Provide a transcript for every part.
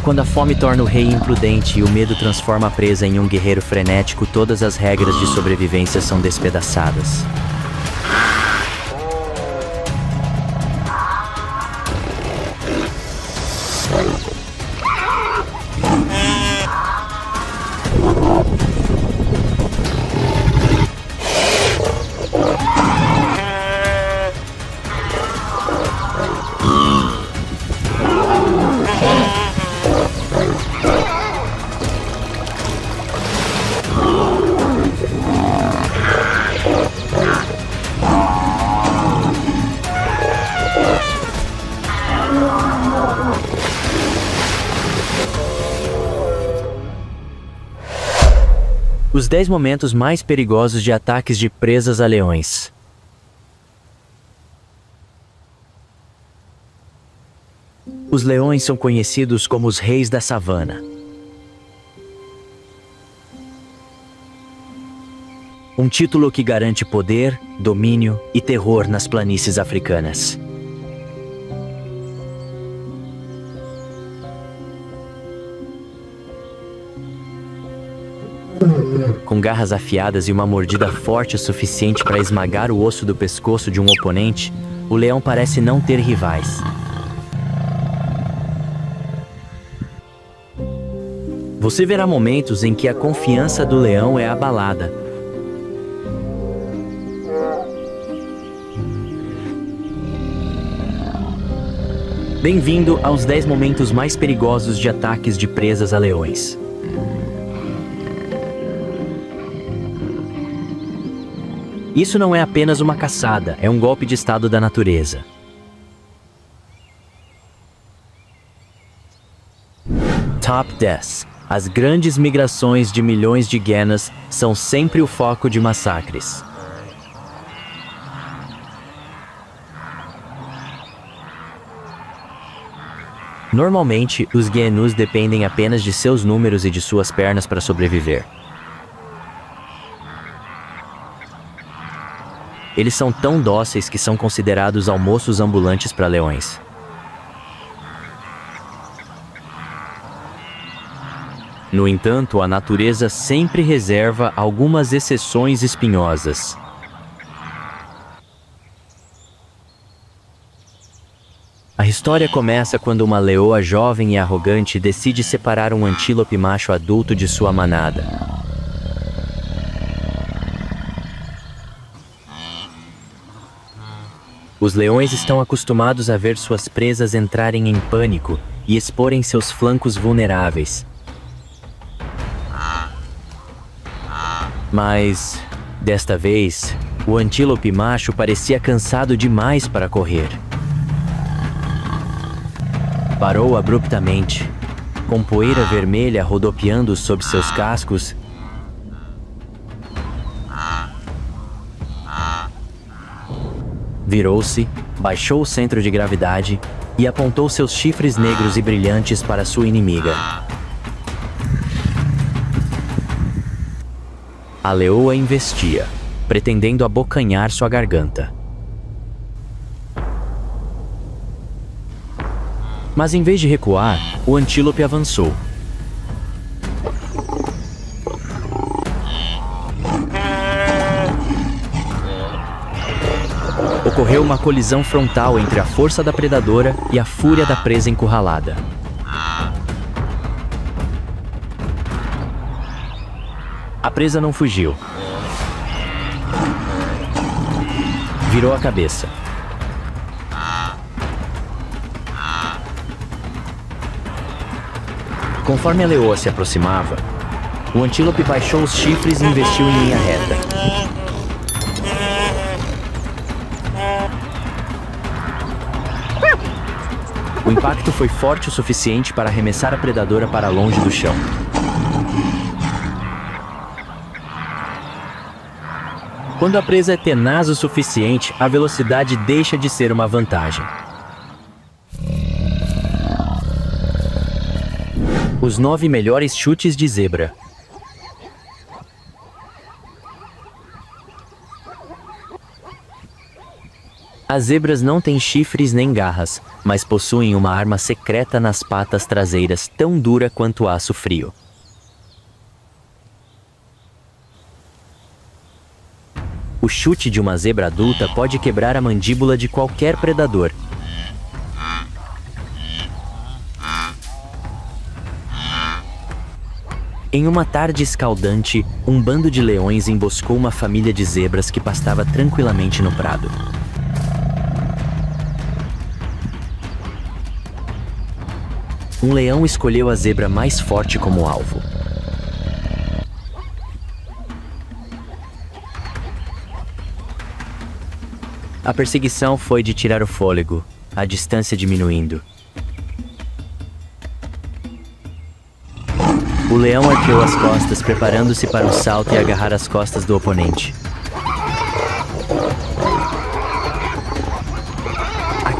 Quando a fome torna o rei imprudente e o medo transforma a presa em um guerreiro frenético, todas as regras de sobrevivência são despedaçadas. Os 10 momentos mais perigosos de ataques de presas a leões. Os leões são conhecidos como os reis da savana. Um título que garante poder, domínio e terror nas planícies africanas. Com garras afiadas e uma mordida forte o suficiente para esmagar o osso do pescoço de um oponente, o leão parece não ter rivais. Você verá momentos em que a confiança do leão é abalada. Bem-vindo aos 10 momentos mais perigosos de ataques de presas a leões. Isso não é apenas uma caçada, é um golpe de estado da natureza. Top 10. As grandes migrações de milhões de hienas são sempre o foco de massacres. Normalmente, os guenus dependem apenas de seus números e de suas pernas para sobreviver. Eles são tão dóceis que são considerados almoços ambulantes para leões. No entanto, a natureza sempre reserva algumas exceções espinhosas. A história começa quando uma leoa jovem e arrogante decide separar um antílope macho adulto de sua manada. Os leões estão acostumados a ver suas presas entrarem em pânico e exporem seus flancos vulneráveis. Mas, desta vez, o antílope macho parecia cansado demais para correr. Parou abruptamente, com poeira vermelha rodopiando sob seus cascos. Virou-se, baixou o centro de gravidade e apontou seus chifres negros e brilhantes para sua inimiga. A leoa investia, pretendendo abocanhar sua garganta. Mas em vez de recuar, o antílope avançou. Ocorreu uma colisão frontal entre a força da predadora e a fúria da presa encurralada. A presa não fugiu. Virou a cabeça. Conforme a leoa se aproximava, o antílope baixou os chifres e investiu em linha reta. O impacto foi forte o suficiente para arremessar a predadora para longe do chão. Quando a presa é tenaz o suficiente, a velocidade deixa de ser uma vantagem. Os 9 melhores chutes de zebra. As zebras não têm chifres nem garras, mas possuem uma arma secreta nas patas traseiras tão dura quanto aço frio. O chute de uma zebra adulta pode quebrar a mandíbula de qualquer predador. Em uma tarde escaldante, um bando de leões emboscou uma família de zebras que pastava tranquilamente no prado. Um leão escolheu a zebra mais forte como alvo. A perseguição foi de tirar o fôlego, a distância diminuindo. O leão arqueou as costas, preparando-se para um salto e agarrar as costas do oponente.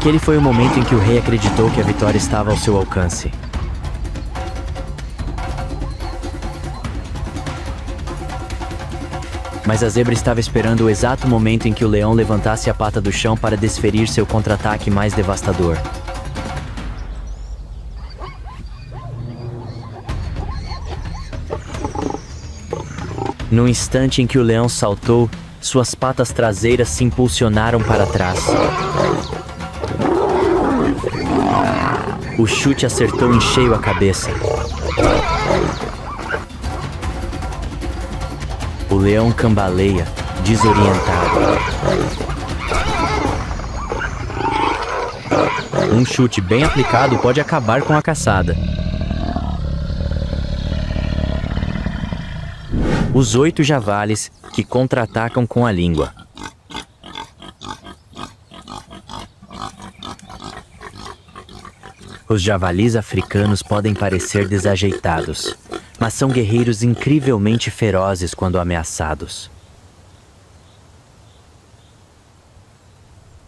Aquele foi o momento em que o rei acreditou que a vitória estava ao seu alcance. Mas a zebra estava esperando o exato momento em que o leão levantasse a pata do chão para desferir seu contra-ataque mais devastador. No instante em que o leão saltou, suas patas traseiras se impulsionaram para trás. O chute acertou em cheio a cabeça. O leão cambaleia, desorientado. Um chute bem aplicado pode acabar com a caçada. Os 8 javalis que contra-atacam com a língua. Os javalis africanos podem parecer desajeitados, mas são guerreiros incrivelmente ferozes quando ameaçados.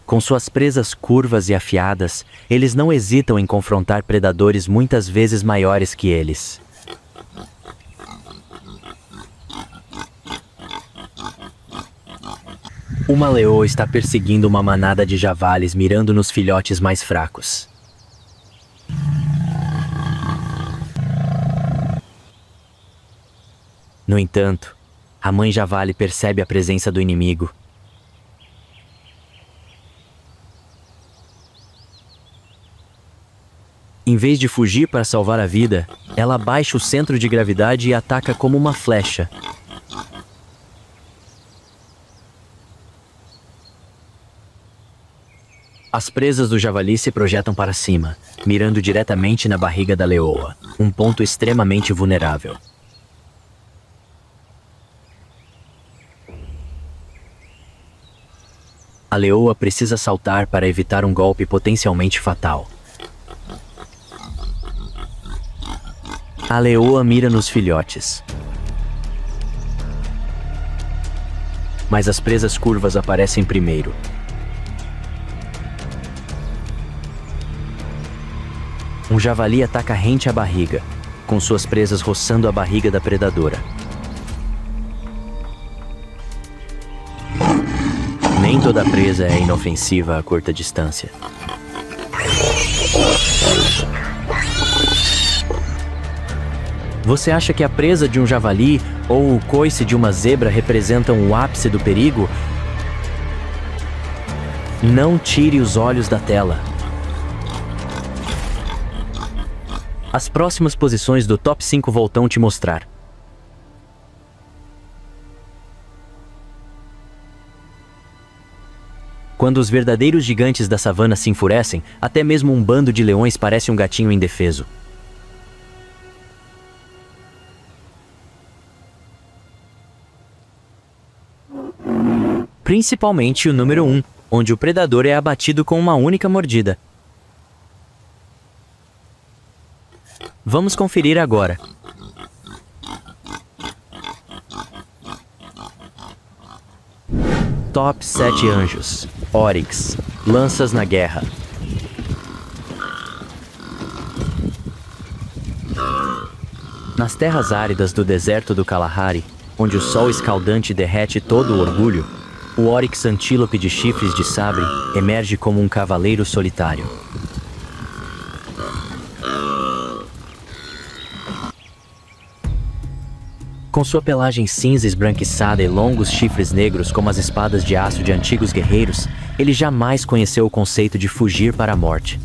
Com suas presas curvas e afiadas, eles não hesitam em confrontar predadores muitas vezes maiores que eles. Uma leoa está perseguindo uma manada de javalis, mirando nos filhotes mais fracos. No entanto, a mãe javali percebe a presença do inimigo. Em vez de fugir para salvar a vida, ela baixa o centro de gravidade e ataca como uma flecha. As presas do javali se projetam para cima, mirando diretamente na barriga da leoa, um ponto extremamente vulnerável. A leoa precisa saltar para evitar um golpe potencialmente fatal. A leoa mira nos filhotes. Mas as presas curvas aparecem primeiro. Um javali ataca rente à barriga, com suas presas roçando a barriga da predadora. Nem toda presa é inofensiva a curta distância. Você acha que a presa de um javali ou o coice de uma zebra representam o ápice do perigo? Não tire os olhos da tela. As próximas posições do top 5 voltam te mostrar. Quando os verdadeiros gigantes da savana se enfurecem, até mesmo um bando de leões parece um gatinho indefeso. Principalmente o número 1, onde o predador é abatido com uma única mordida. Vamos conferir agora. Top 7 anjos. Oryx. Lanças na guerra. Nas terras áridas do deserto do Kalahari, onde o sol escaldante derrete todo o orgulho, O Oryx antílope de chifres de sabre emerge como um cavaleiro solitário. Com sua pelagem cinza esbranquiçada e longos chifres negros como as espadas de aço de antigos guerreiros, ele jamais conheceu o conceito de fugir para a morte.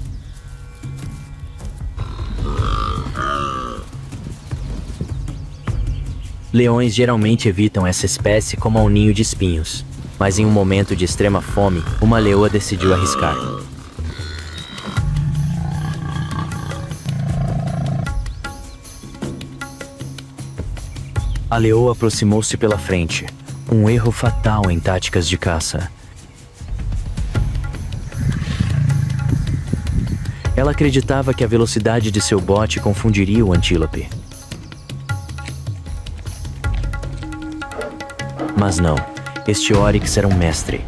Leões geralmente evitam essa espécie como a um ninho de espinhos, mas em um momento de extrema fome, uma leoa decidiu arriscar. A leoa aproximou-se pela frente, um erro fatal em táticas de caça. Ela acreditava que a velocidade de seu bote confundiria o antílope. Mas não, este Oryx era um mestre.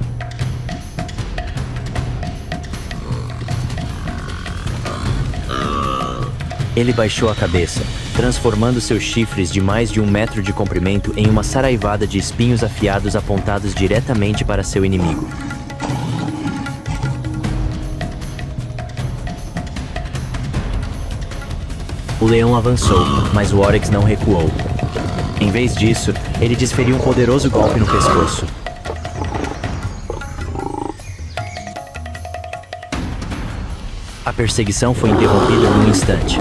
Ele baixou a cabeça, transformando seus chifres de mais de 1 metro de comprimento em uma saraivada de espinhos afiados apontados diretamente para seu inimigo. O leão avançou, mas o Oryx não recuou. Em vez disso, ele desferiu um poderoso golpe no pescoço. A perseguição foi interrompida num instante.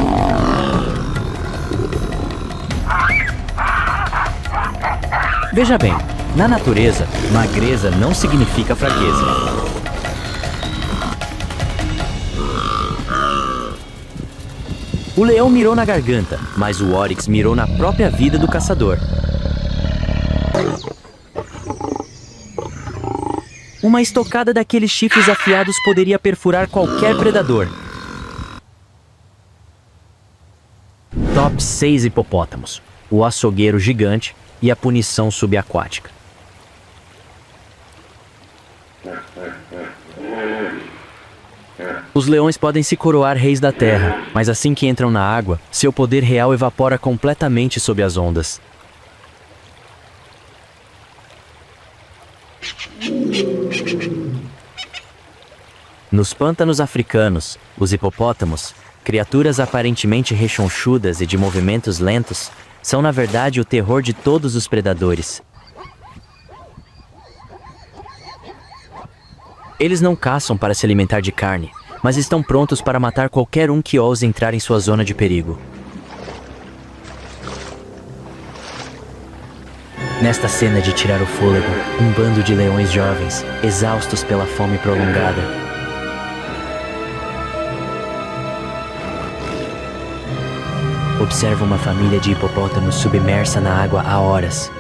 Veja bem, na natureza, magreza não significa fraqueza. O leão mirou na garganta, mas o Oryx mirou na própria vida do caçador. Uma estocada daqueles chifres afiados poderia perfurar qualquer predador. Top 6 hipopótamos, o açougueiro gigante e a punição subaquática. Os leões podem se coroar reis da terra, mas assim que entram na água, seu poder real evapora completamente sob as ondas. Nos pântanos africanos, os hipopótamos, criaturas aparentemente rechonchudas e de movimentos lentos, são na verdade o terror de todos os predadores. Eles não caçam para se alimentar de carne, mas estão prontos para matar qualquer um que ouse entrar em sua zona de perigo. Nesta cena de tirar o fôlego, um bando de leões jovens, exaustos pela fome prolongada, observa uma família de hipopótamos submersa na água há horas.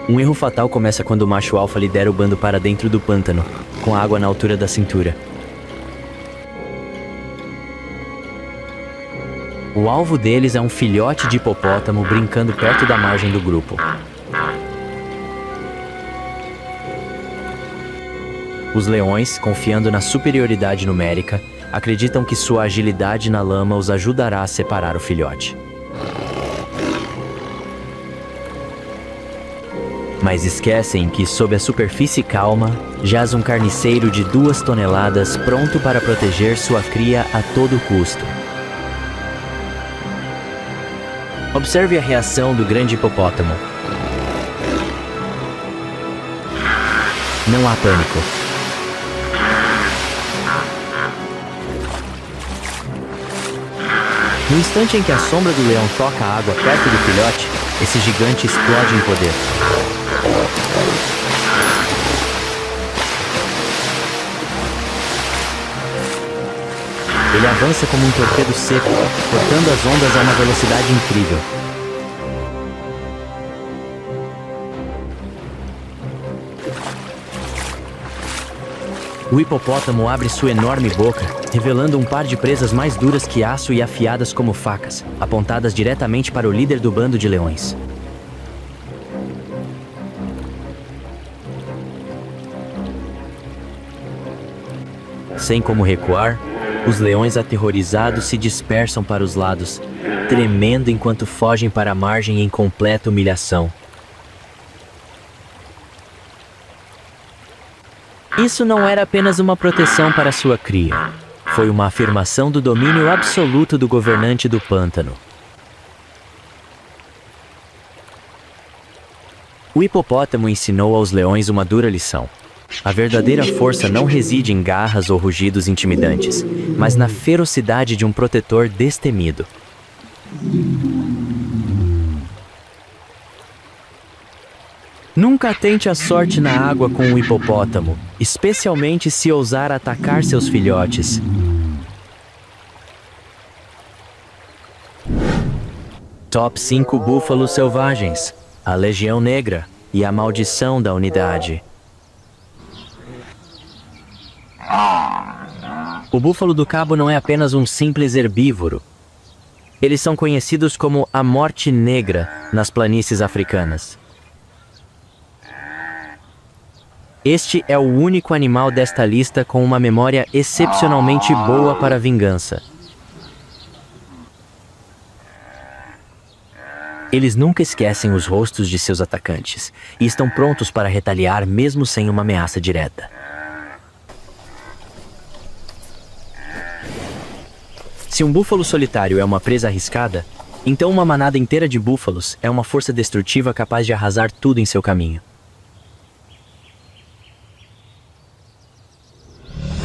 Um erro fatal começa quando o macho alfa lidera o bando para dentro do pântano, com a água na altura da cintura. O alvo deles é um filhote de hipopótamo brincando perto da margem do grupo. Os leões, confiando na superioridade numérica, acreditam que sua agilidade na lama os ajudará a separar o filhote. Mas esquecem que, sob a superfície calma, jaz um carniceiro de 2 toneladas pronto para proteger sua cria a todo custo. Observe a reação do grande hipopótamo. Não há pânico. No instante em que a sombra do leão toca a água perto do filhote, esse gigante explode em poder. Ele avança como um torpedo seco, cortando as ondas a uma velocidade incrível. O hipopótamo abre sua enorme boca, revelando um par de presas mais duras que aço e afiadas como facas, apontadas diretamente para o líder do bando de leões. Sem como recuar, Os leões aterrorizados se dispersam para os lados, tremendo enquanto fogem para a margem em completa humilhação. Isso não era apenas uma proteção para sua cria. Foi uma afirmação do domínio absoluto do governante do pântano. O hipopótamo ensinou aos leões uma dura lição. A verdadeira força não reside em garras ou rugidos intimidantes, mas na ferocidade de um protetor destemido. Nunca tente a sorte na água com o hipopótamo, especialmente se ousar atacar seus filhotes. Top 5 búfalos selvagens, a Legião Negra e a maldição da unidade. O búfalo do cabo não é apenas um simples herbívoro. Eles são conhecidos como a morte negra nas planícies africanas. Este é o único animal desta lista com uma memória excepcionalmente boa para a vingança. Eles nunca esquecem os rostos de seus atacantes e estão prontos para retaliar mesmo sem uma ameaça direta. Se um búfalo solitário é uma presa arriscada, então uma manada inteira de búfalos é uma força destrutiva capaz de arrasar tudo em seu caminho.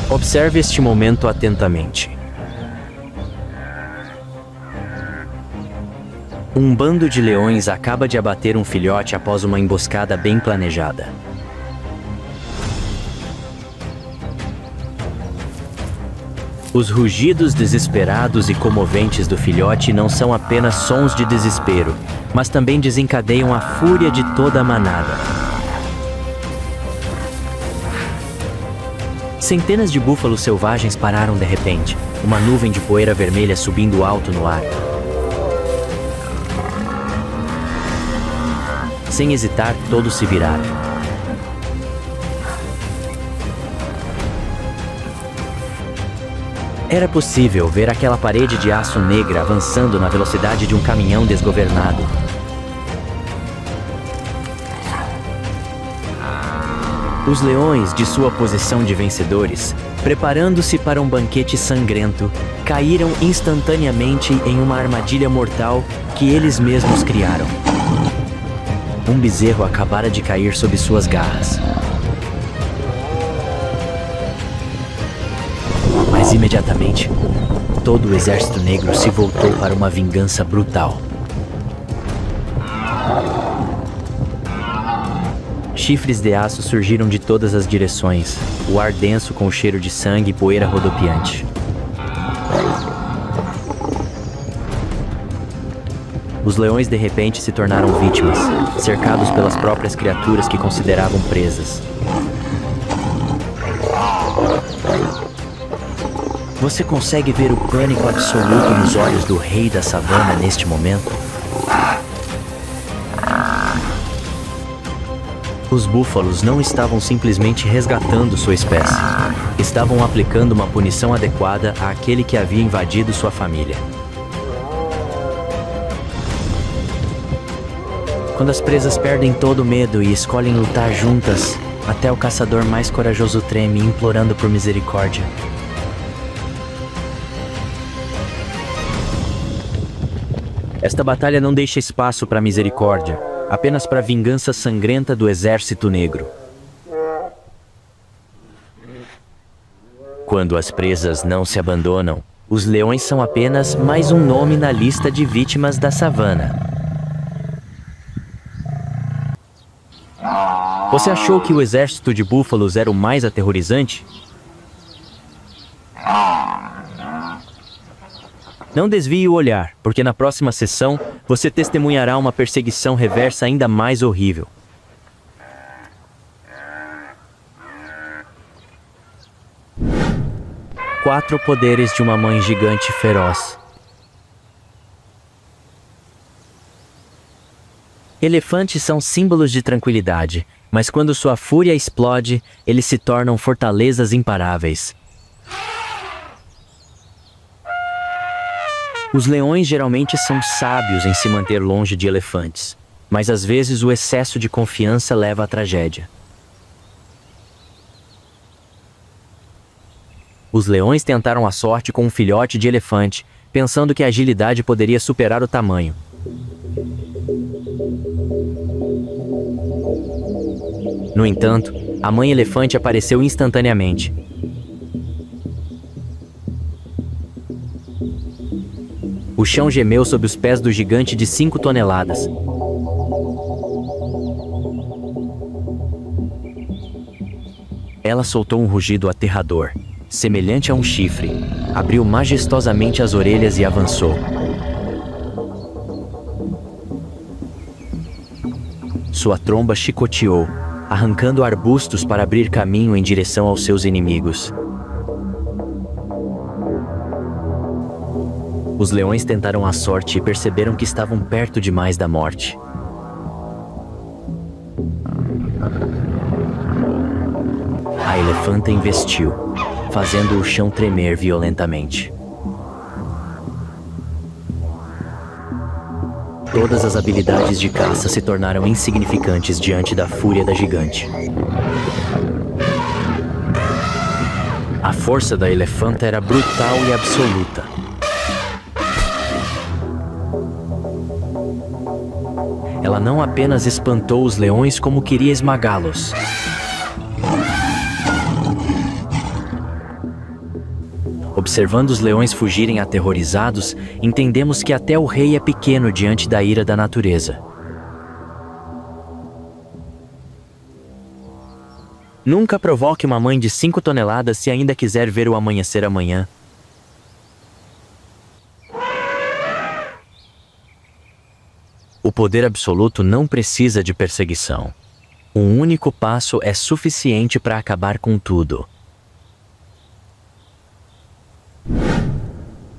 Observe este momento atentamente. Um bando de leões acaba de abater um filhote após uma emboscada bem planejada. Os rugidos desesperados e comoventes do filhote não são apenas sons de desespero, mas também desencadeiam a fúria de toda a manada. Centenas de búfalos selvagens pararam de repente, uma nuvem de poeira vermelha subindo alto no ar. Sem hesitar, todos se viraram. Era possível ver aquela parede de aço negra avançando na velocidade de um caminhão desgovernado. Os leões, de sua posição de vencedores, preparando-se para um banquete sangrento, caíram instantaneamente em uma armadilha mortal que eles mesmos criaram. Um bezerro acabara de cair sob suas garras. Mas imediatamente, todo o exército negro se voltou para uma vingança brutal. Chifres de aço surgiram de todas as direções, o ar denso com o cheiro de sangue e poeira rodopiante. Os leões de repente se tornaram vítimas, cercados pelas próprias criaturas que consideravam presas. Você consegue ver o pânico absoluto nos olhos do rei da savana neste momento? Os búfalos não estavam simplesmente resgatando sua espécie. Estavam aplicando uma punição adequada àquele que havia invadido sua família. Quando as presas perdem todo o medo e escolhem lutar juntas, até o caçador mais corajoso treme, implorando por misericórdia. Esta batalha não deixa espaço para misericórdia, apenas para a vingança sangrenta do exército negro. Quando as presas não se abandonam, os leões são apenas mais um nome na lista de vítimas da savana. Você achou que o exército de búfalos era o mais aterrorizante? Não desvie o olhar, porque na próxima sessão você testemunhará uma perseguição reversa ainda mais horrível. Quatro poderes de uma mãe gigante feroz. Elefantes são símbolos de tranquilidade, mas quando sua fúria explode, eles se tornam fortalezas imparáveis. Os leões geralmente são sábios em se manter longe de elefantes, mas às vezes o excesso de confiança leva à tragédia. Os leões tentaram a sorte com um filhote de elefante, pensando que a agilidade poderia superar o tamanho. No entanto, a mãe elefante apareceu instantaneamente. O chão gemeu sob os pés do gigante de 5 toneladas. Ela soltou um rugido aterrador, semelhante a um chifre, abriu majestosamente as orelhas e avançou. Sua tromba chicoteou, arrancando arbustos para abrir caminho em direção aos seus inimigos. Os leões tentaram a sorte e perceberam que estavam perto demais da morte. A elefanta investiu, fazendo o chão tremer violentamente. Todas as habilidades de caça se tornaram insignificantes diante da fúria da gigante. A força da elefanta era brutal e absoluta. Ela não apenas espantou os leões, como queria esmagá-los. Observando os leões fugirem aterrorizados, entendemos que até o rei é pequeno diante da ira da natureza. Nunca provoque uma mãe de 5 toneladas se ainda quiser ver o amanhecer amanhã. O poder absoluto não precisa de perseguição. Um único passo é suficiente para acabar com tudo.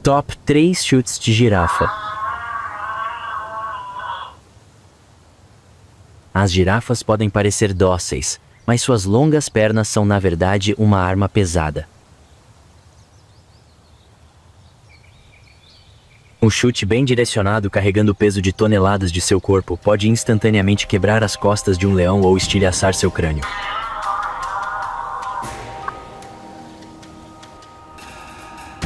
Top 3 chutes de girafa. As girafas podem parecer dóceis, mas suas longas pernas são na verdade uma arma pesada. Um chute bem direcionado carregando o peso de toneladas de seu corpo pode instantaneamente quebrar as costas de um leão ou estilhaçar seu crânio.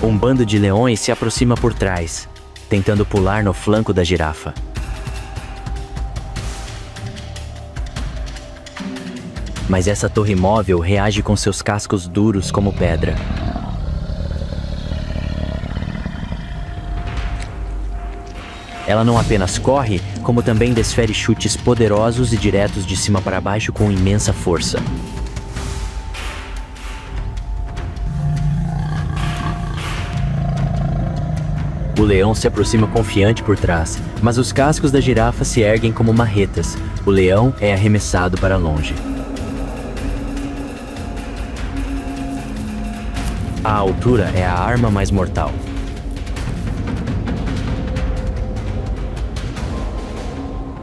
Um bando de leões se aproxima por trás, tentando pular no flanco da girafa. Mas essa torre móvel reage com seus cascos duros como pedra. Ela não apenas corre, como também desfere chutes poderosos e diretos de cima para baixo com imensa força. O leão se aproxima confiante por trás, mas os cascos da girafa se erguem como marretas. O leão é arremessado para longe. A altura é a arma mais mortal.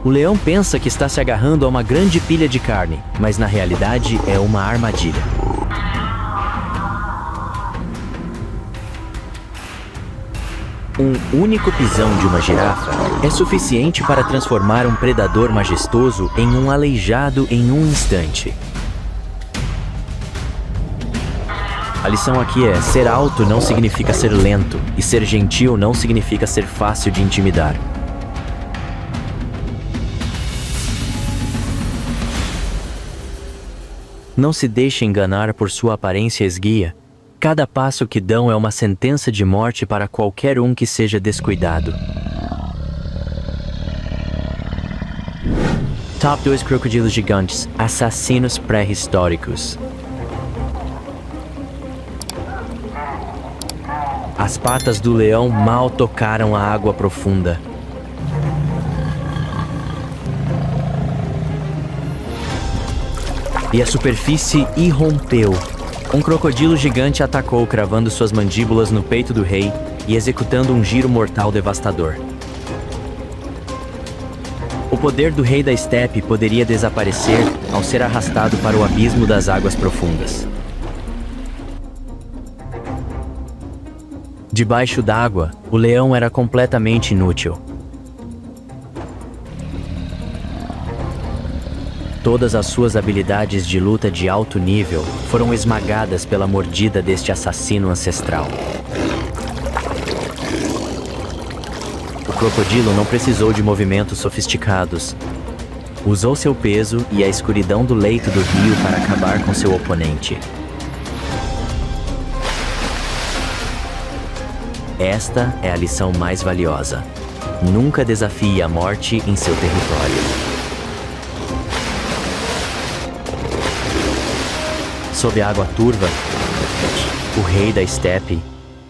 O leão pensa que está se agarrando a uma grande pilha de carne, mas na realidade é uma armadilha. Um único pisão de uma girafa é suficiente para transformar um predador majestoso em um aleijado em um instante. A lição aqui é: ser alto não significa ser lento, e ser gentil não significa ser fácil de intimidar. Não se deixe enganar por sua aparência esguia. Cada passo que dão é uma sentença de morte para qualquer um que seja descuidado. Top 2 crocodilos gigantes, assassinos pré-históricos. As patas do leão mal tocaram a água profunda. E a superfície irrompeu. Um crocodilo gigante atacou, cravando suas mandíbulas no peito do rei e executando um giro mortal devastador. O poder do rei da estepe poderia desaparecer ao ser arrastado para o abismo das águas profundas. Debaixo d'água, o leão era completamente inútil. Todas as suas habilidades de luta de alto nível foram esmagadas pela mordida deste assassino ancestral. O crocodilo não precisou de movimentos sofisticados. Usou seu peso e a escuridão do leito do rio para acabar com seu oponente. Esta é a lição mais valiosa. Nunca desafie a morte em seu território. Sob a água turva, o rei da estepe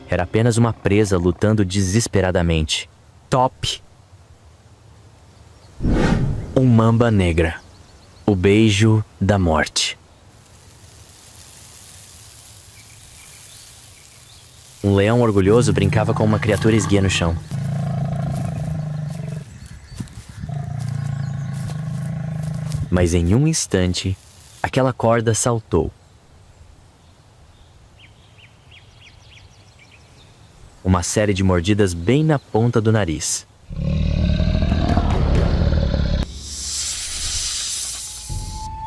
era apenas uma presa lutando desesperadamente. Top! Um mamba negra. O beijo da morte. Um leão orgulhoso brincava com uma criatura esguia no chão. Mas em um instante, aquela corda saltou. Uma série de mordidas bem na ponta do nariz.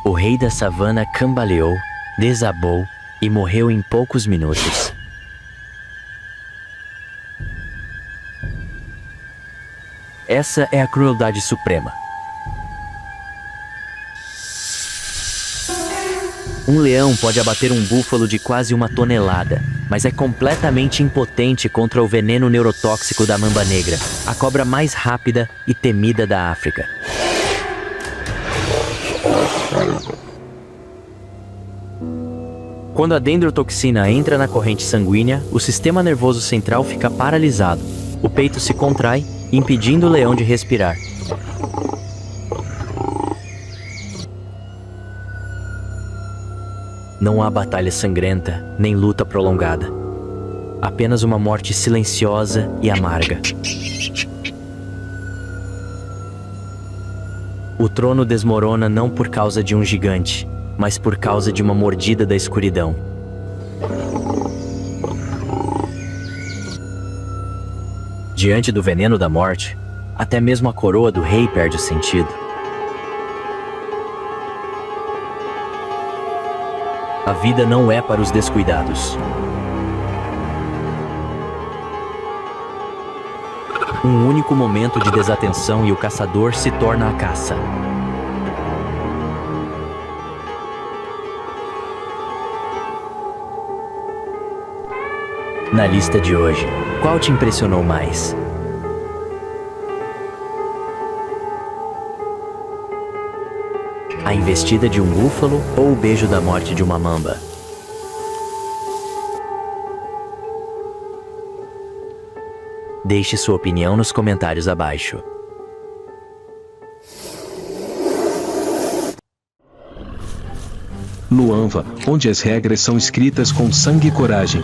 O rei da savana cambaleou, desabou e morreu em poucos minutos. Essa é a crueldade suprema. Um leão pode abater um búfalo de quase 1 tonelada, mas é completamente impotente contra o veneno neurotóxico da mamba negra, a cobra mais rápida e temida da África. Quando a dendrotoxina entra na corrente sanguínea, o sistema nervoso central fica paralisado. O peito se contrai, impedindo o leão de respirar. Não há batalha sangrenta, nem luta prolongada. Apenas uma morte silenciosa e amarga. O trono desmorona não por causa de um gigante, mas por causa de uma mordida da escuridão. Diante do veneno da morte, até mesmo a coroa do rei perde o sentido. A vida não é para os descuidados. Um único momento de desatenção e o caçador se torna a caça. Na lista de hoje, qual te impressionou mais? A investida de um búfalo ou o beijo da morte de uma mamba? Deixe sua opinião nos comentários abaixo. Luanva, onde as regras são escritas com sangue e coragem.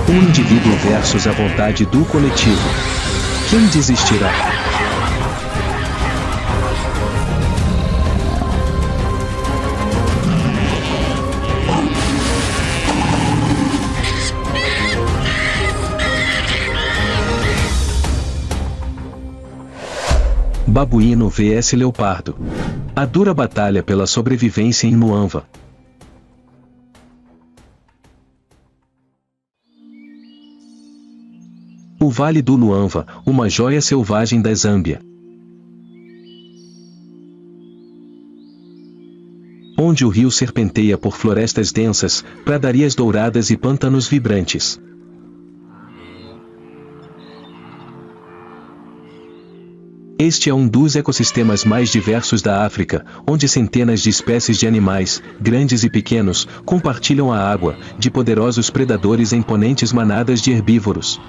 Um indivíduo versus a vontade do coletivo. Quem desistirá? Babuíno vs Leopardo. A dura batalha pela sobrevivência em Luanva. O Vale do Luanva, uma joia selvagem da Zâmbia. Onde o rio serpenteia por florestas densas, pradarias douradas e pântanos vibrantes. Este é um dos ecossistemas mais diversos da África, onde centenas de espécies de animais, grandes e pequenos, compartilham a água, de poderosos predadores a imponentes manadas de herbívoros.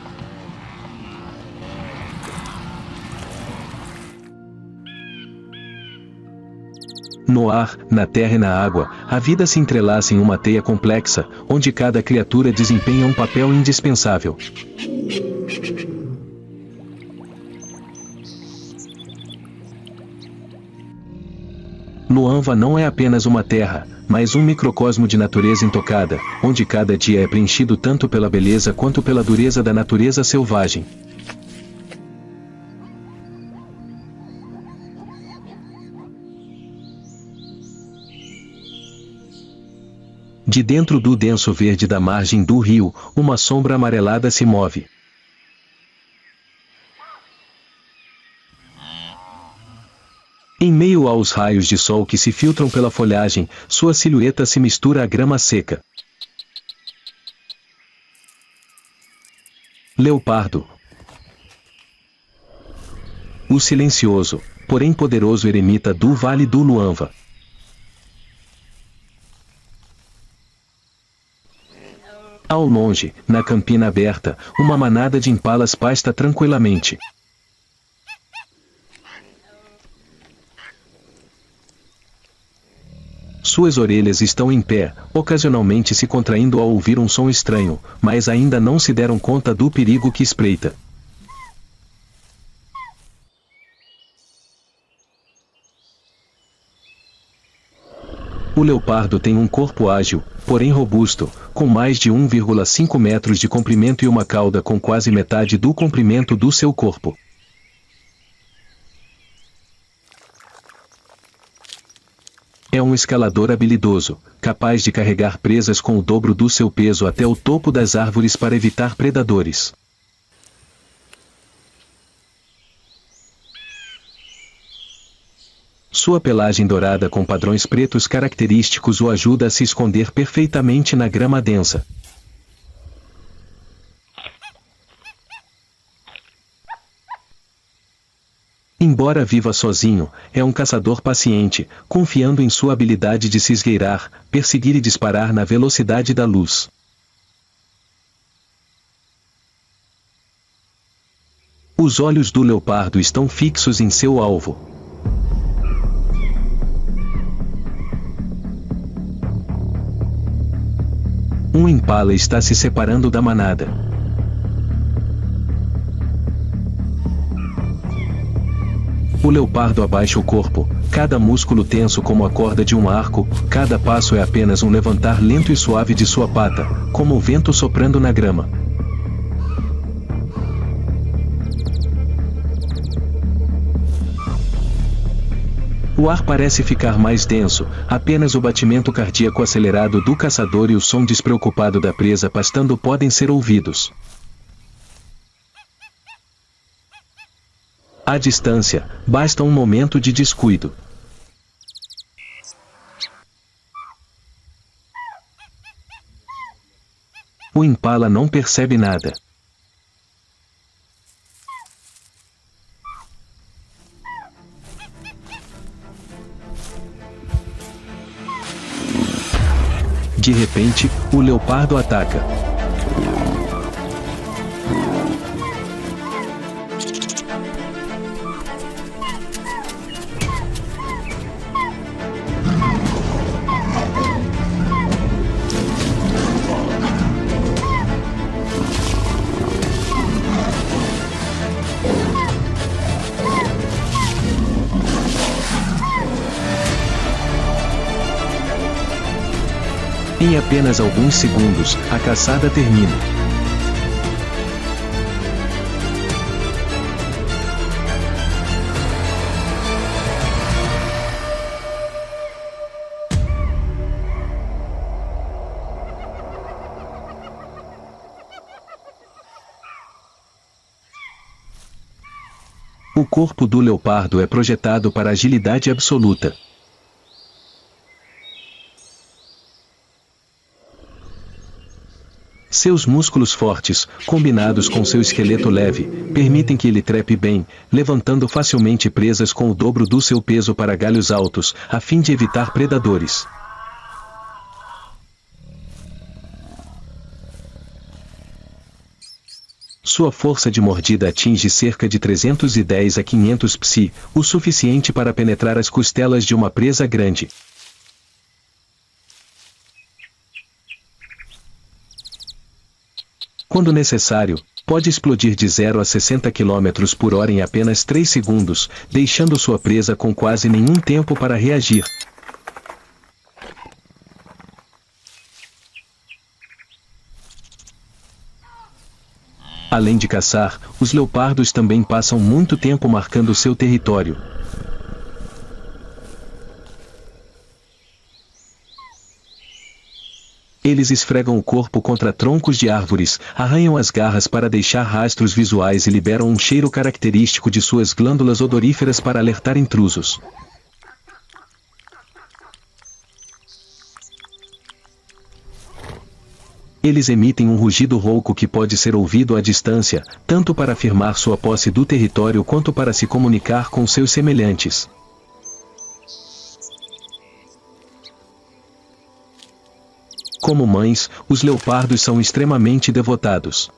No ar, na terra e na água, a vida se entrelaça em uma teia complexa, onde cada criatura desempenha um papel indispensável. Luanva não é apenas uma terra, mas um microcosmo de natureza intocada, onde cada dia é preenchido tanto pela beleza quanto pela dureza da natureza selvagem. De dentro do denso verde da margem do rio, uma sombra amarelada se move. Em meio aos raios de sol que se filtram pela folhagem, sua silhueta se mistura à grama seca. Leopardo. O silencioso, porém poderoso eremita do Vale do Luanva. Ao longe, na campina aberta, uma manada de impalas pasta tranquilamente. Suas orelhas estão em pé, ocasionalmente se contraindo ao ouvir um som estranho, mas ainda não se deram conta do perigo que espreita. O leopardo tem um corpo ágil, porém robusto, com mais de 1,5 metros de comprimento e uma cauda com quase metade do comprimento do seu corpo. É um escalador habilidoso, capaz de carregar presas com o dobro do seu peso até o topo das árvores para evitar predadores. Sua pelagem dourada com padrões pretos característicos o ajuda a se esconder perfeitamente na grama densa. Embora viva sozinho, é um caçador paciente, confiando em sua habilidade de se esgueirar, perseguir e disparar na velocidade da luz. Os olhos do leopardo estão fixos em seu alvo. Um impala está se separando da manada. O leopardo abaixa o corpo, cada músculo tenso como a corda de um arco, cada passo é apenas um levantar lento e suave de sua pata, como o vento soprando na grama. O ar parece ficar mais denso, apenas o batimento cardíaco acelerado do caçador e o som despreocupado da presa pastando podem ser ouvidos. À distância, basta um momento de descuido. O impala não percebe nada. De repente, o leopardo ataca. Em apenas alguns segundos, a caçada termina. O corpo do leopardo é projetado para agilidade absoluta. Seus músculos fortes, combinados com seu esqueleto leve, permitem que ele trepe bem, levantando facilmente presas com o dobro do seu peso para galhos altos, a fim de evitar predadores. Sua força de mordida atinge cerca de 310 a 500 psi, o suficiente para penetrar as costelas de uma presa grande. Quando necessário, pode explodir de 0 a 60 km por hora em apenas 3 segundos, deixando sua presa com quase nenhum tempo para reagir. Além de caçar, os leopardos também passam muito tempo marcando seu território. Eles esfregam o corpo contra troncos de árvores, arranham as garras para deixar rastros visuais e liberam um cheiro característico de suas glândulas odoríferas para alertar intrusos. Eles emitem um rugido rouco que pode ser ouvido à distância, tanto para afirmar sua posse do território quanto para se comunicar com seus semelhantes. Como mães, os leopardos são extremamente devotados.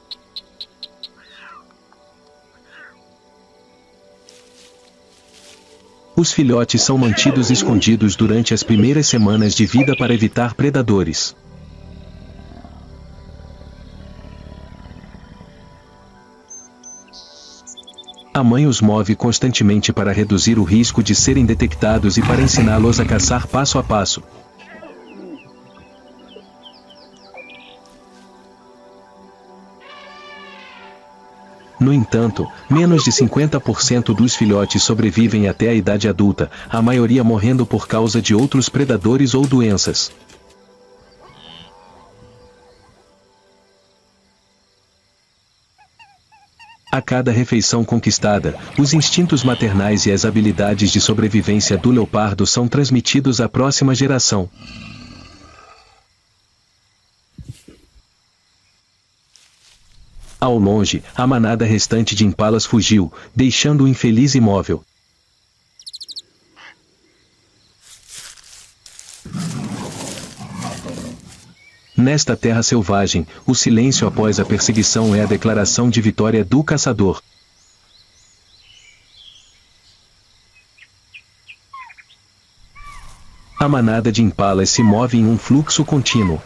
Os filhotes são mantidos escondidos durante as primeiras semanas de vida para evitar predadores. A mãe os move constantemente para reduzir o risco de serem detectados e para ensiná-los a caçar passo a passo. No entanto, menos de 50% dos filhotes sobrevivem até a idade adulta, a maioria morrendo por causa de outros predadores ou doenças. A cada refeição conquistada, os instintos maternais e as habilidades de sobrevivência do leopardo são transmitidos à próxima geração. Ao longe, a manada restante de impalas fugiu, deixando o infeliz imóvel. Nesta terra selvagem, o silêncio após a perseguição é a declaração de vitória do caçador. A manada de impalas se move em um fluxo contínuo.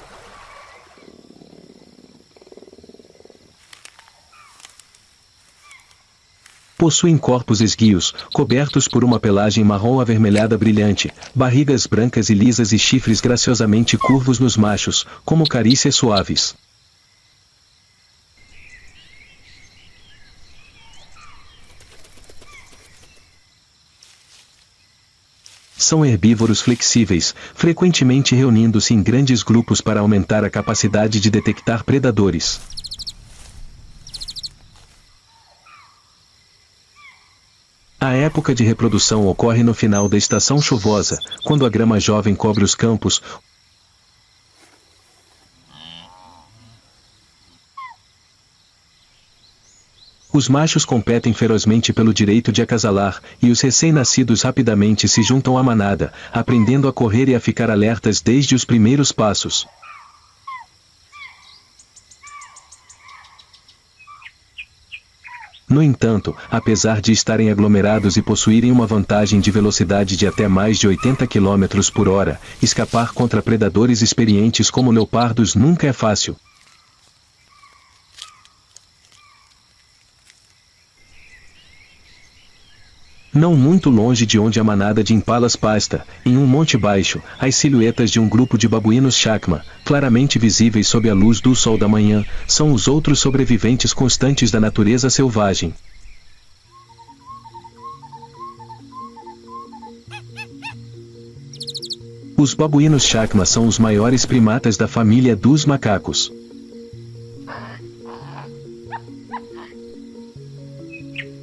Possuem corpos esguios, cobertos por uma pelagem marrom avermelhada brilhante, barrigas brancas e lisas e chifres graciosamente curvos nos machos, como carícias suaves. São herbívoros flexíveis, frequentemente reunindo-se em grandes grupos para aumentar a capacidade de detectar predadores. A época de reprodução ocorre no final da estação chuvosa, quando a grama jovem cobre os campos. Os machos competem ferozmente pelo direito de acasalar, e os recém-nascidos rapidamente se juntam à manada, aprendendo a correr e a ficar alertas desde os primeiros passos. No entanto, apesar de estarem aglomerados e possuírem uma vantagem de velocidade de até mais de 80 km por hora, escapar contra predadores experientes como leopardos nunca é fácil. Não muito longe de onde a manada de impalas pasta, em um monte baixo, as silhuetas de um grupo de babuínos chacma, claramente visíveis sob a luz do sol da manhã, são os outros sobreviventes constantes da natureza selvagem. Os babuínos chacma são os maiores primatas da família dos macacos.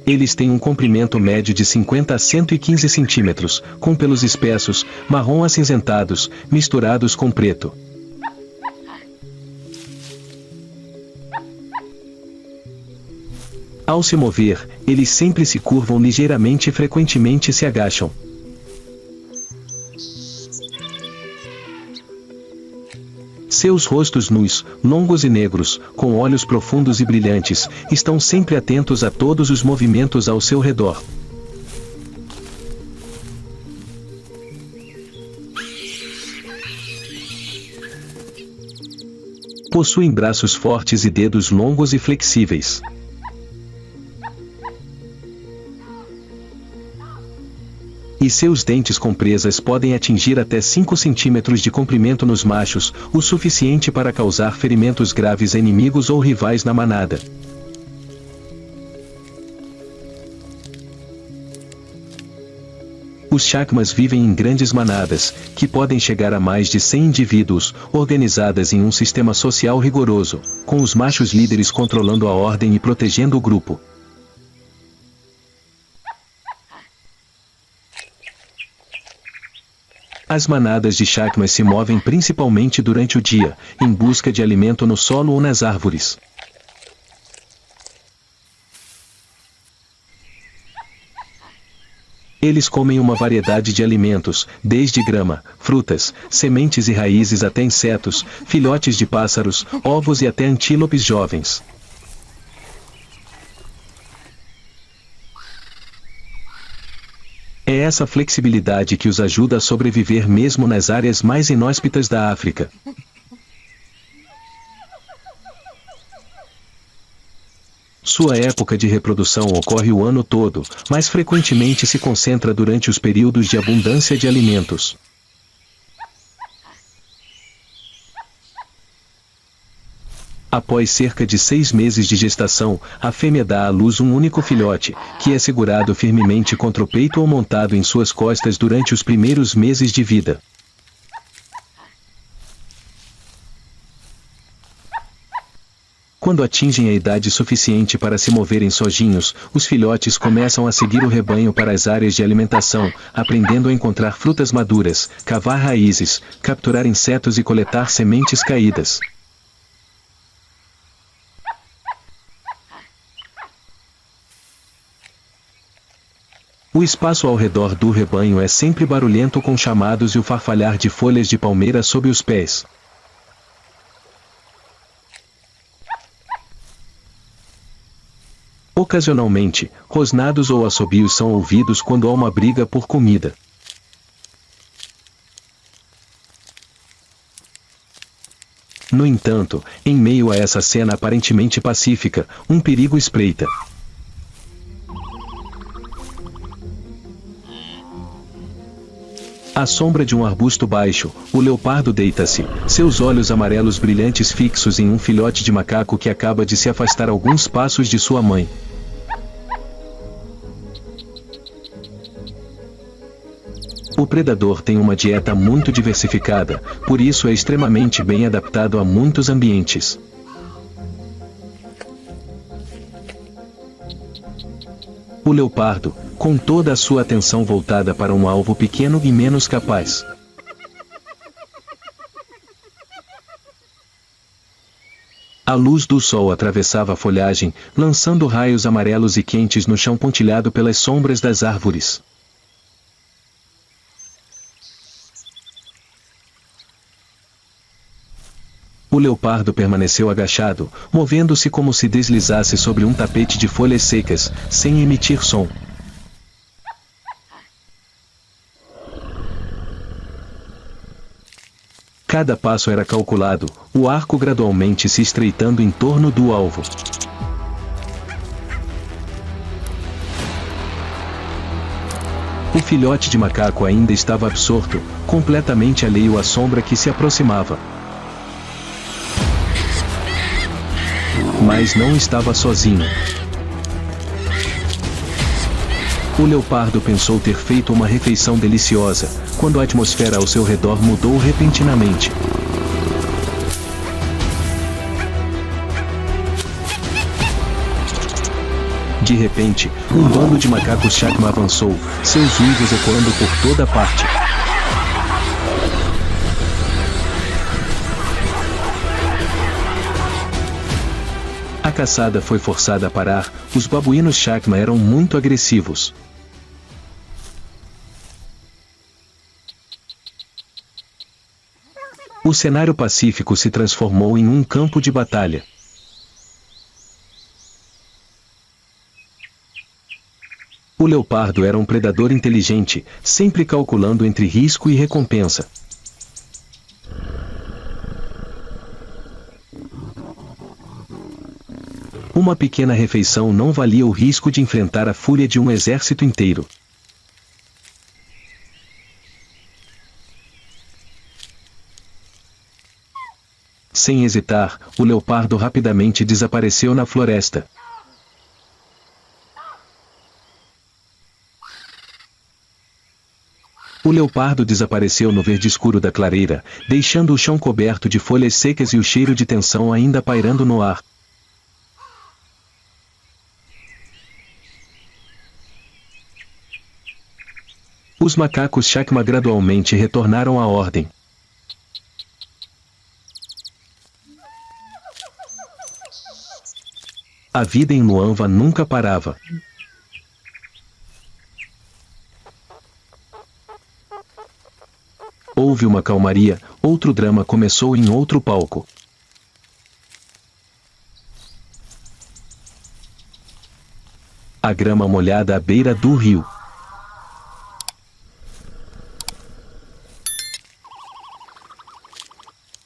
Eles têm um comprimento médio de 50 a 115 centímetros, com pelos espessos, marrom acinzentados, misturados com preto. Ao se mover, eles sempre se curvam ligeiramente e frequentemente se agacham. Seus rostos nus, longos e negros, com olhos profundos e brilhantes, estão sempre atentos a todos os movimentos ao seu redor. Possuem braços fortes e dedos longos e flexíveis. E seus dentes com presas podem atingir até 5 centímetros de comprimento nos machos, o suficiente para causar ferimentos graves a inimigos ou rivais na manada. Os chacmas vivem em grandes manadas, que podem chegar a mais de 100 indivíduos, organizadas em um sistema social rigoroso, com os machos líderes controlando a ordem e protegendo o grupo. As manadas de chacmas se movem principalmente durante o dia, em busca de alimento no solo ou nas árvores. Eles comem uma variedade de alimentos, desde grama, frutas, sementes e raízes até insetos, filhotes de pássaros, ovos e até antílopes jovens. É essa flexibilidade que os ajuda a sobreviver mesmo nas áreas mais inóspitas da África. Sua época de reprodução ocorre o ano todo, mas frequentemente se concentra durante os períodos de abundância de alimentos. Após cerca de 6 meses de gestação, a fêmea dá à luz um único filhote, que é segurado firmemente contra o peito ou montado em suas costas durante os primeiros meses de vida. Quando atingem a idade suficiente para se moverem sozinhos, os filhotes começam a seguir o rebanho para as áreas de alimentação, aprendendo a encontrar frutas maduras, cavar raízes, capturar insetos e coletar sementes caídas. O espaço ao redor do rebanho é sempre barulhento com chamados e o farfalhar de folhas de palmeira sob os pés. Ocasionalmente, rosnados ou assobios são ouvidos quando há uma briga por comida. No entanto, em meio a essa cena aparentemente pacífica, um perigo espreita. À sombra de um arbusto baixo, o leopardo deita-se, seus olhos amarelos brilhantes fixos em um filhote de macaco que acaba de se afastar alguns passos de sua mãe. O predador tem uma dieta muito diversificada, por isso é extremamente bem adaptado a muitos ambientes. O leopardo, com toda a sua atenção voltada para um alvo pequeno e menos capaz. A luz do sol atravessava a folhagem, lançando raios amarelos e quentes no chão pontilhado pelas sombras das árvores. O leopardo permaneceu agachado, movendo-se como se deslizasse sobre um tapete de folhas secas, sem emitir som. Cada passo era calculado, o arco gradualmente se estreitando em torno do alvo. O filhote de macaco ainda estava absorto, completamente alheio à sombra que se aproximava. Mas não estava sozinho. O leopardo pensou ter feito uma refeição deliciosa, quando a atmosfera ao seu redor mudou repentinamente. De repente, um bando de macacos chacma avançou, seus uivos ecoando por toda parte. A caçada foi forçada a parar, os babuínos chacma eram muito agressivos. O cenário pacífico se transformou em um campo de batalha. O leopardo era um predador inteligente, sempre calculando entre risco e recompensa. Uma pequena refeição não valia o risco de enfrentar a fúria de um exército inteiro. Sem hesitar, o leopardo rapidamente desapareceu na floresta. leopardo desapareceu no verde escuro da clareira, deixando o chão coberto de folhas secas e o cheiro de tensão ainda pairando no ar. Os macacos Chacma gradualmente retornaram à ordem. A vida em Luanva nunca parava. Houve uma calmaria, outro drama começou em outro palco. A grama molhada à beira do rio.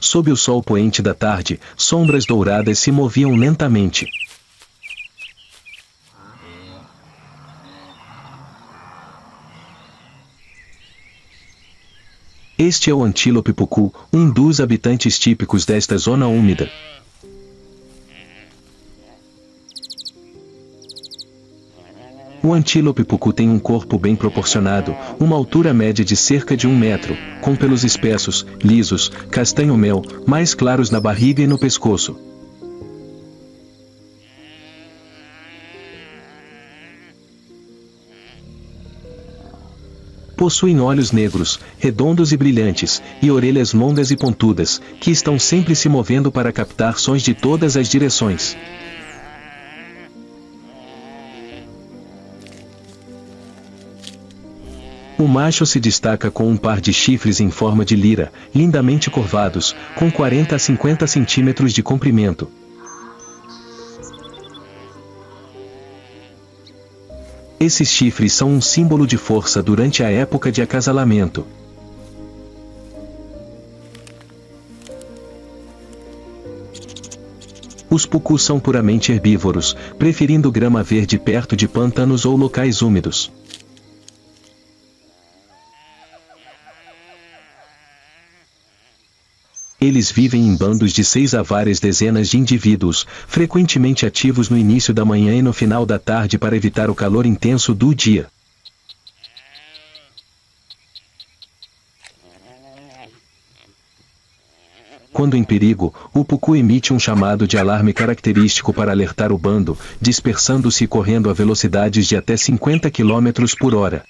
Sob o sol poente da tarde, sombras douradas se moviam lentamente. Este é o antílope pucu, um dos habitantes típicos desta zona úmida. O antílope pucu tem um corpo bem proporcionado, uma altura média de cerca de 1 metro, com pelos espessos, lisos, castanho-mel, mais claros na barriga e no pescoço. Possuem olhos negros, redondos e brilhantes, e orelhas longas e pontudas, que estão sempre se movendo para captar sons de todas as direções. O macho se destaca com um par de chifres em forma de lira, lindamente curvados, com 40 a 50 centímetros de comprimento. Esses chifres são um símbolo de força durante a época de acasalamento. Os pucus são puramente herbívoros, preferindo grama verde perto de pântanos ou locais úmidos. Eles vivem em bandos de 6 a várias dezenas de indivíduos, frequentemente ativos no início da manhã e no final da tarde para evitar o calor intenso do dia. Quando em perigo, o pucu emite um chamado de alarme característico para alertar o bando, dispersando-se e correndo a velocidades de até 50 km por hora.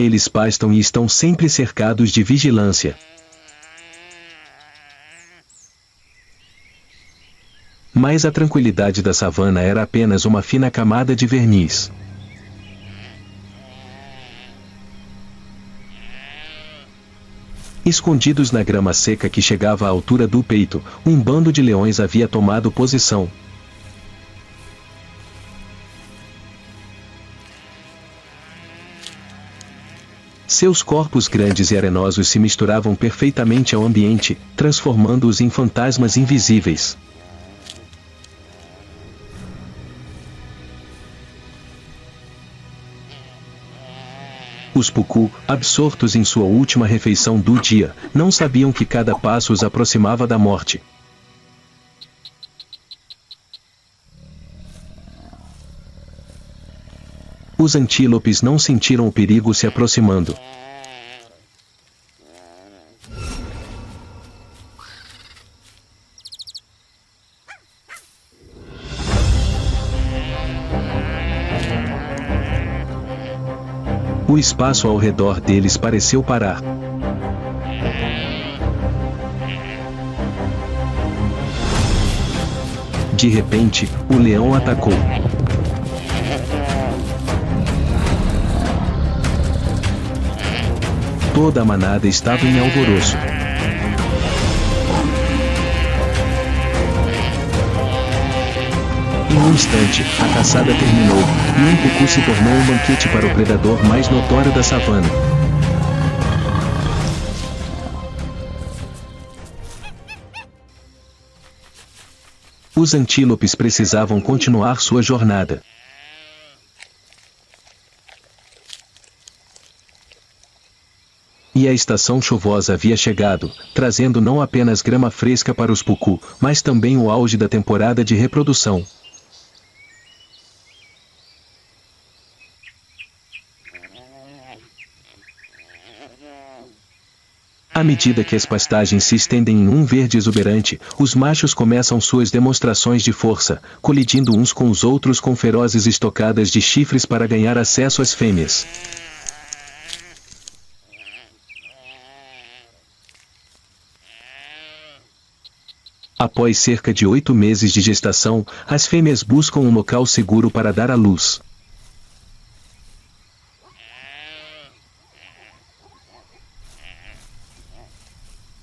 Eles pastam e estão sempre cercados de vigilância. Mas a tranquilidade da savana era apenas uma fina camada de verniz. Escondidos na grama seca que chegava à altura do peito, um bando de leões havia tomado posição. Seus corpos grandes e arenosos se misturavam perfeitamente ao ambiente, transformando-os em fantasmas invisíveis. Os pucu, absortos em sua última refeição do dia, não sabiam que cada passo os aproximava da morte. Os antílopes não sentiram o perigo se aproximando. O espaço ao redor deles pareceu parar. De repente, o leão atacou. Toda a manada estava em alvoroço. Em um instante, a caçada terminou, e um pucu se tornou um banquete para o predador mais notório da savana. Os antílopes precisavam continuar sua jornada. E a estação chuvosa havia chegado, trazendo não apenas grama fresca para os pucu, mas também o auge da temporada de reprodução. À medida que as pastagens se estendem em um verde exuberante, os machos começam suas demonstrações de força, colidindo uns com os outros com ferozes estocadas de chifres para ganhar acesso às fêmeas. Após cerca de 8 meses de gestação, as fêmeas buscam um local seguro para dar à luz.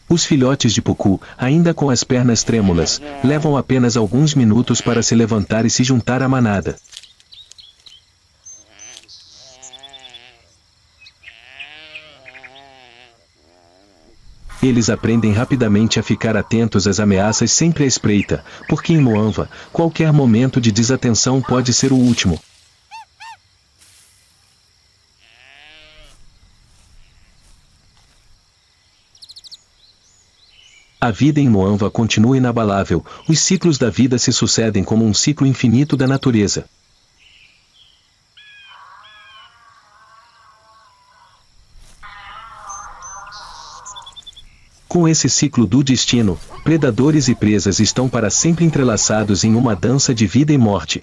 Os filhotes de pucu, ainda com as pernas trêmulas, levam apenas alguns minutos para se levantar e se juntar à manada. Eles aprendem rapidamente a ficar atentos às ameaças sempre à espreita, porque em Moanva, qualquer momento de desatenção pode ser o último. A vida em Moanva continua inabalável, os ciclos da vida se sucedem como um ciclo infinito da natureza. Com esse ciclo do destino, predadores e presas estão para sempre entrelaçados em uma dança de vida e morte.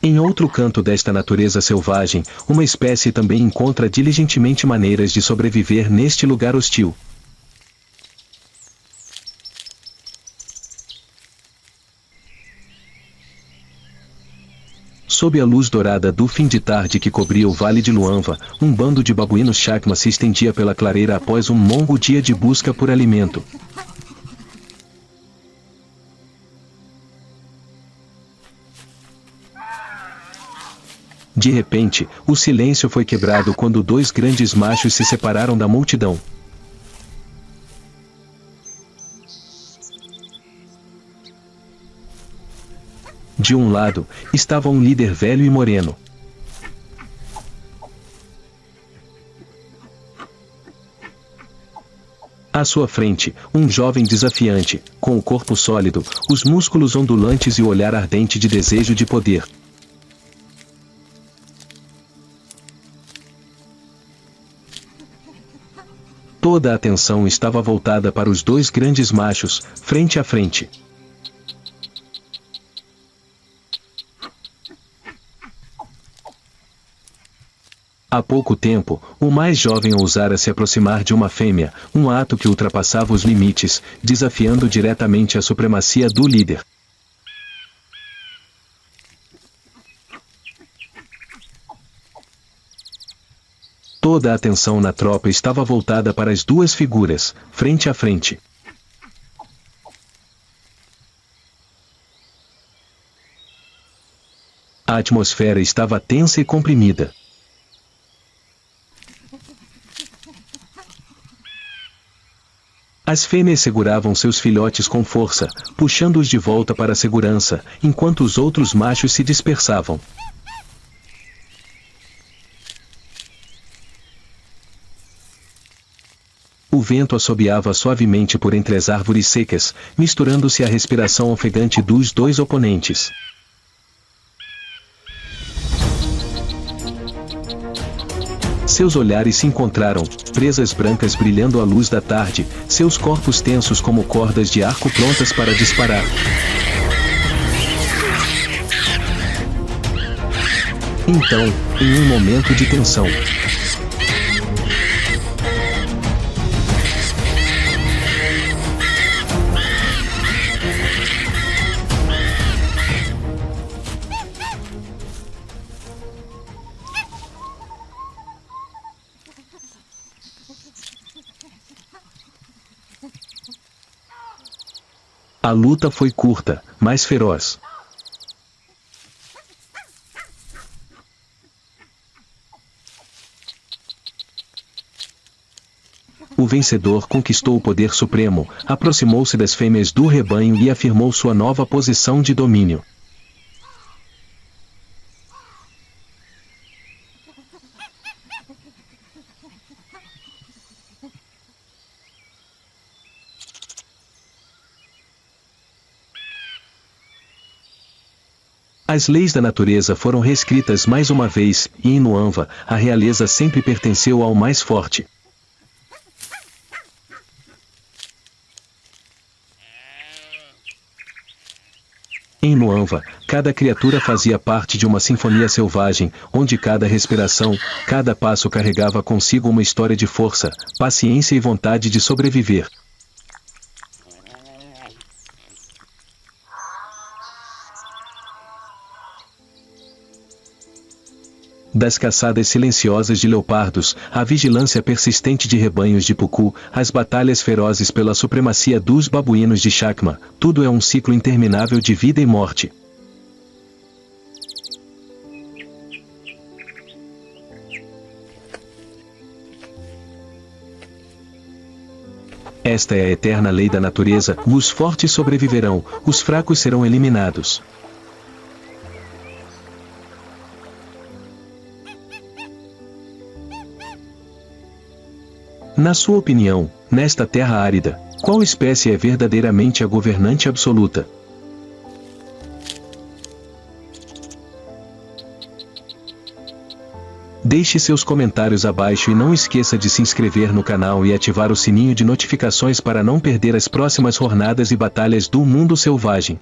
Em outro canto desta natureza selvagem, uma espécie também encontra diligentemente maneiras de sobreviver neste lugar hostil. Sob a luz dourada do fim de tarde que cobria o vale de Luanva, um bando de babuínos chacma se estendia pela clareira após um longo dia de busca por alimento. De repente, o silêncio foi quebrado quando dois grandes machos se separaram da multidão. De um lado, estava um líder velho e moreno. À sua frente, um jovem desafiante, com o corpo sólido, os músculos ondulantes e o olhar ardente de desejo de poder. Toda a atenção estava voltada para os dois grandes machos, frente a frente. Há pouco tempo, o mais jovem ousara se aproximar de uma fêmea, um ato que ultrapassava os limites, desafiando diretamente a supremacia do líder. Toda a atenção na tropa estava voltada para as duas figuras, frente a frente. A atmosfera estava tensa e comprimida. As fêmeas seguravam seus filhotes com força, puxando-os de volta para a segurança, enquanto os outros machos se dispersavam. O vento assobiava suavemente por entre as árvores secas, misturando-se à respiração ofegante dos dois oponentes. Seus olhares se encontraram, presas brancas brilhando à luz da tarde, seus corpos tensos como cordas de arco prontas para disparar. Então, em um momento de tensão, a luta foi curta, mas feroz. O vencedor conquistou o poder supremo, aproximou-se das fêmeas do rebanho e afirmou sua nova posição de domínio. As leis da natureza foram reescritas mais uma vez, e em Nuanva, a realeza sempre pertenceu ao mais forte. Em Nuanva, cada criatura fazia parte de uma sinfonia selvagem, onde cada respiração, cada passo carregava consigo uma história de força, paciência e vontade de sobreviver. Das caçadas silenciosas de leopardos, à vigilância persistente de rebanhos de pucu, às batalhas ferozes pela supremacia dos babuínos de Chacma, tudo é um ciclo interminável de vida e morte. Esta é a eterna lei da natureza: os fortes sobreviverão, os fracos serão eliminados. Na sua opinião, nesta terra árida, qual espécie é verdadeiramente a governante absoluta? Deixe seus comentários abaixo e não esqueça de se inscrever no canal e ativar o sininho de notificações para não perder as próximas jornadas e batalhas do mundo selvagem.